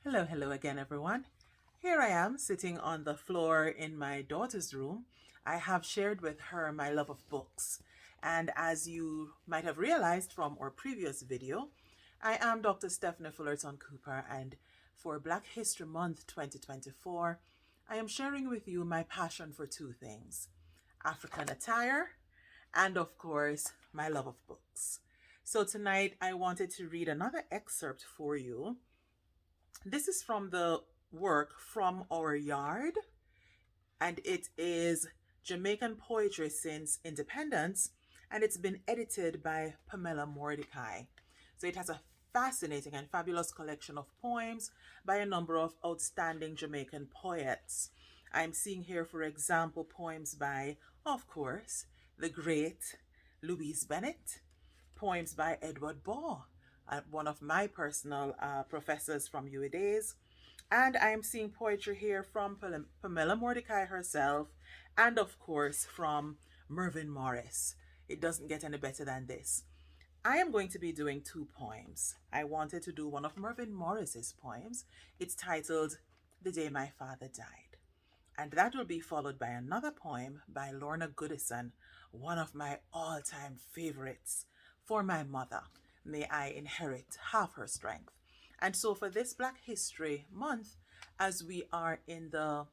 Hello again, everyone. Here I am sitting on the floor in my daughter's room. I have shared with her my love of books. And as you might have realized from our previous video, I am Dr. Stephanie Fullerton Cooper, and for Black History Month 2024, I am sharing with you my passion for two things: African attire and, of course, my love of books. So tonight I wanted to read another excerpt for you. This is from the work From Our Yard, and it is Jamaican poetry since independence, and it's been edited by Pamela Mordecai. So it has a fascinating and fabulous collection of poems by a number of outstanding Jamaican poets. I'm seeing here, for example, poems by, of course, the great Louise Bennett, poems by Edward Baugh, one of my personal professors from UA Days. And I am seeing poetry here from Pamela Mordecai herself, and of course from Mervyn Morris. It doesn't get any better than this. I am going to be doing two poems. I wanted to do one of Mervyn Morris's poems. It's titled The Day My Father Died. And that will be followed by another poem by Lorna Goodison, one of my all-time favorites, For My Mother. May I inherit half her strength. And so for this Black History Month, as we are in the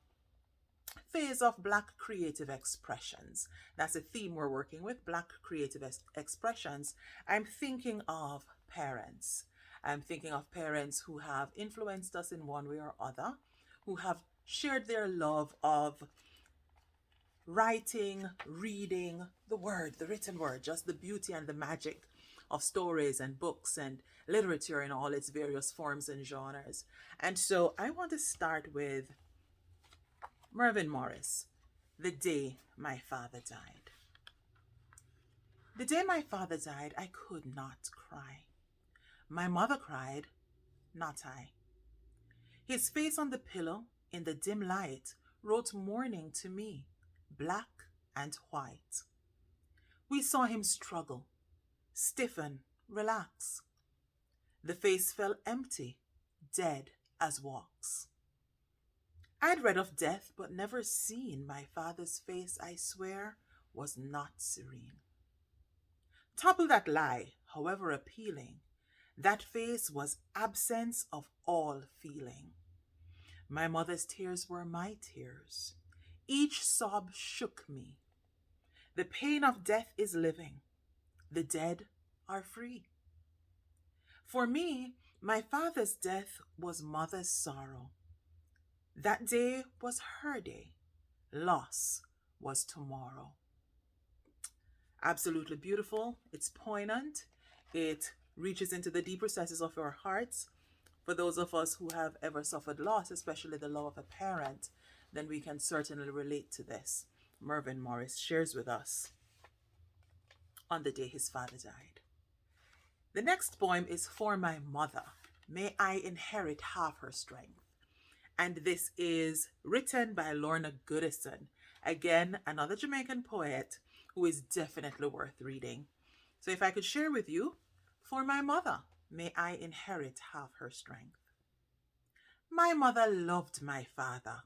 phase of Black creative expressions, that's a theme we're working with, Black creative expressions, I'm thinking of parents. I'm thinking of parents who have influenced us in one way or other, who have shared their love of writing, reading, the word, the written word, just the beauty and the magic of stories and books and literature in all its various forms and genres. And so I want to start with Mervyn Morris, The Day My Father Died. The day my father died, I could not cry. My mother cried, not I. His face on the pillow in the dim light wrote mourning to me, black and white. We saw him struggle, stiffen, relax. The face fell empty, dead as wax. I'd read of death, but never seen. My father's face, I swear, was not serene. Topple that lie, however appealing, that face was absence of all feeling. My mother's tears were my tears. Each sob shook me. The pain of death is living. The dead are free. For me, my father's death was mother's sorrow. That day was her day. Loss was tomorrow. Absolutely beautiful. It's poignant. It reaches into the deep recesses of our hearts. For those of us who have ever suffered loss, especially the loss of a parent, then we can certainly relate to this. Mervyn Morris shares with us on the day his father died. The next poem is For My Mother. May I inherit half her strength. And this is written by Lorna Goodison. Again, another Jamaican poet who is definitely worth reading. So if I could share with you, For my mother, may I inherit half her strength. My mother loved my father.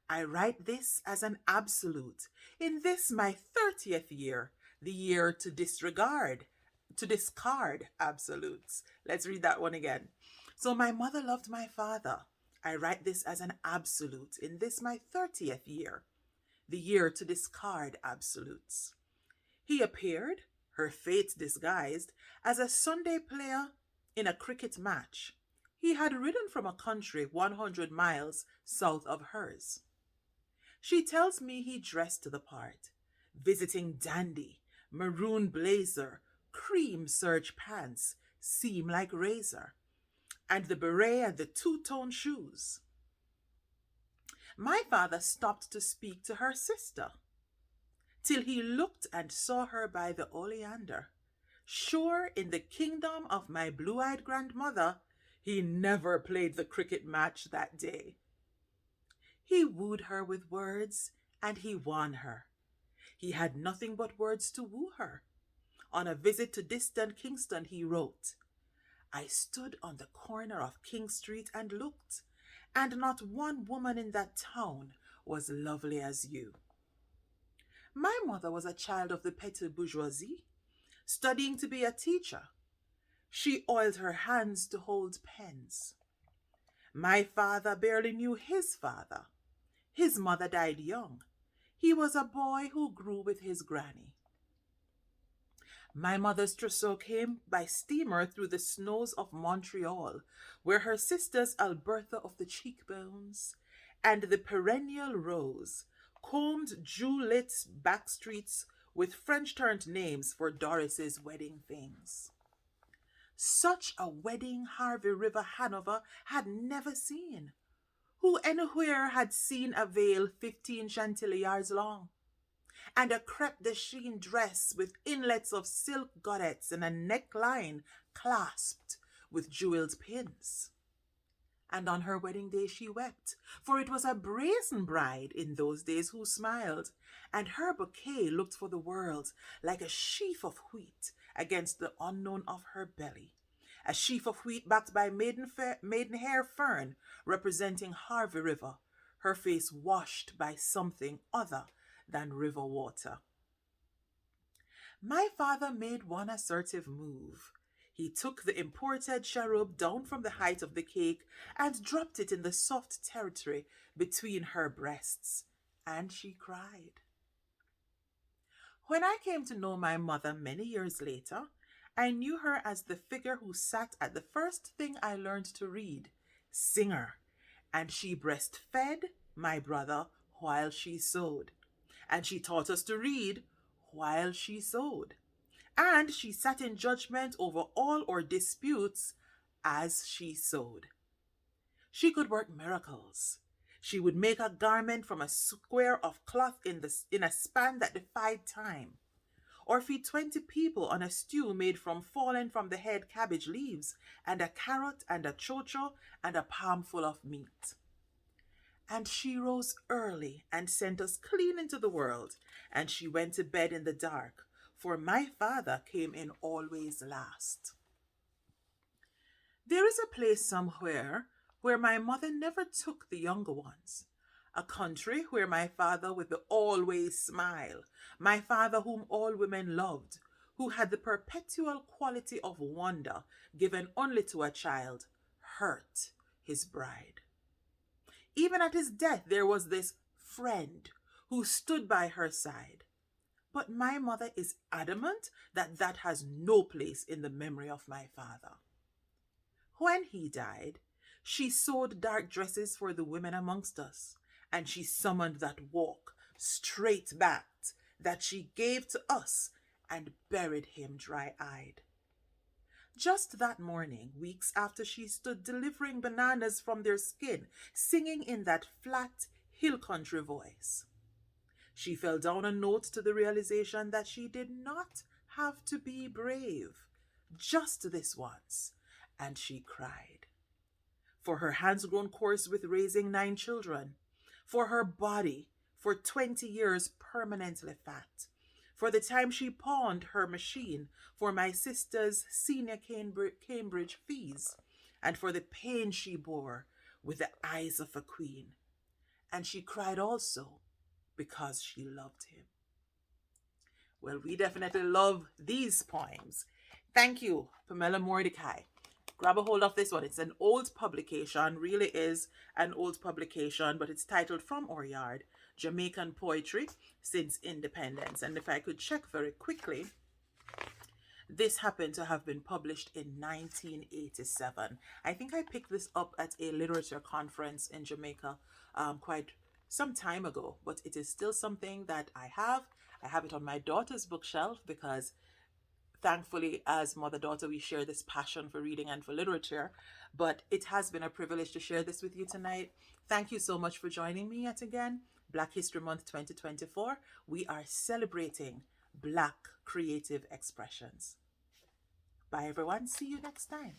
I write this as an absolute. In this my 30th year, the year to discard absolutes. Let's read that one again. So my mother loved my father. I write this as an absolute. In this my 30th year, the year to discard absolutes. He appeared, her fate disguised, as a Sunday player in a cricket match. He had ridden from a country 100 miles south of hers. She tells me he dressed to the part, visiting dandy, maroon blazer, cream serge pants, seam like razor, and the beret and the two-tone shoes. My father stopped to speak to her sister, till he looked and saw her by the oleander. Sure, in the kingdom of my blue-eyed grandmother, he never played the cricket match that day. He wooed her with words, and he won her. He had nothing but words to woo her. On a visit to distant Kingston, he wrote, I stood on the corner of King Street and looked, and not one woman in that town was lovely as you. My mother was a child of the petty bourgeoisie, studying to be a teacher. She oiled her hands to hold pens. My father barely knew his father. His mother died young. He was a boy who grew with his granny. My mother's trousseau came by steamer through the snows of Montreal, where her sisters Alberta of the cheekbones and the perennial rose combed Jew-lit back streets with French-turned names for Doris's wedding things. Such a wedding Harvey River Hanover had never seen. Who anywhere had seen a veil 15 chantilly yards long, and a crepe de chine dress with inlets of silk godets and a neckline clasped with jeweled pins? And on her wedding day she wept, for it was a brazen bride in those days who smiled, and her bouquet looked for the world like a sheaf of wheat against the unknown of her belly. A sheaf of wheat backed by maidenhair fern representing Harvey River, her face washed by something other than river water. My father made one assertive move. He took the imported cherub down from the height of the cake and dropped it in the soft territory between her breasts, and she cried. When I came to know my mother many years later, I knew her as the figure who sat at the first thing I learned to read, Singer, and she breastfed my brother while she sewed, and she taught us to read while she sewed, and she sat in judgment over all our disputes as she sewed. She could work miracles. She would make a garment from a square of cloth in a span that defied time, or feed 20 people on a stew made from fallen from the head cabbage leaves, and a carrot and a chocho and a palmful of meat. And she rose early and sent us clean into the world, and she went to bed in the dark, for my father came in always last. There is a place somewhere where my mother never took the younger ones, a country where my father with the always smile, my father whom all women loved, who had the perpetual quality of wonder given only to a child, hurt his bride. Even at his death there was this friend who stood by her side. But my mother is adamant that that has no place in the memory of my father. When he died, she sewed dark dresses for the women amongst us, and she summoned that walk, straight-backed, that she gave to us, and buried him dry-eyed. Just that morning, weeks after she stood delivering bananas from their skin, singing in that flat, hill country voice, she fell down a note to the realization that she did not have to be brave, just this once, and she cried. For her hands grown coarse with raising 9 children, for her body for 20 years permanently fat, for the time she pawned her machine for my sister's senior Cambridge fees, and for the pain she bore with the eyes of a queen. And she cried also because she loved him. Well, we definitely love these poems. Thank you, Pamela Mordecai. Grab a hold of this one. It's an old publication, really is an old publication, but it's titled From Our Yard, Jamaican Poetry Since Independence. And if I could check very quickly, this happened to have been published in 1987. I think I picked this up at a literature conference in Jamaica quite some time ago, but it is still something that I have. I have it on my daughter's bookshelf because thankfully, as mother-daughter, we share this passion for reading and for literature, but it has been a privilege to share this with you tonight. Thank you so much for joining me yet again. Black History Month 2024, we are celebrating Black creative expressions. Bye everyone, see you next time.